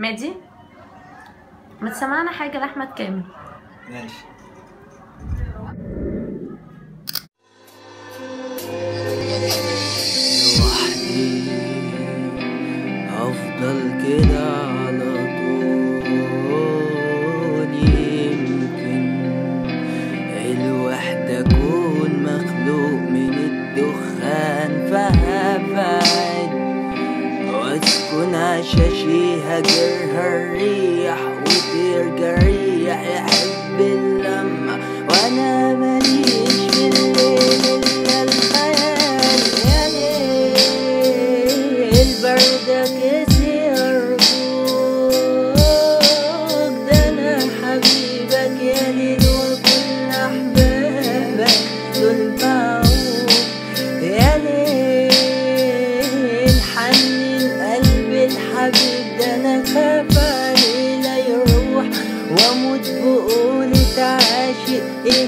مادي ما تسمعنا حاجة لأحمد كامل. ماشي. لوحدي هفضل كده على طول، يمكن الوحدة أكون مخلوق من الدخان، فهبعد واسكن عشاشيها جرها الريح وترجع ريح يحب اللمة، وانا ماليش في الليل الا الخيال. يا ليل البردة كسر ارجوك، ده انا حبيبك يا ليل وكل احبابك دول باعوك. يا ليل حنن قلبي الحبيب، ده انا خاف عليه لا يروح واموت بقولة عاشق. ايه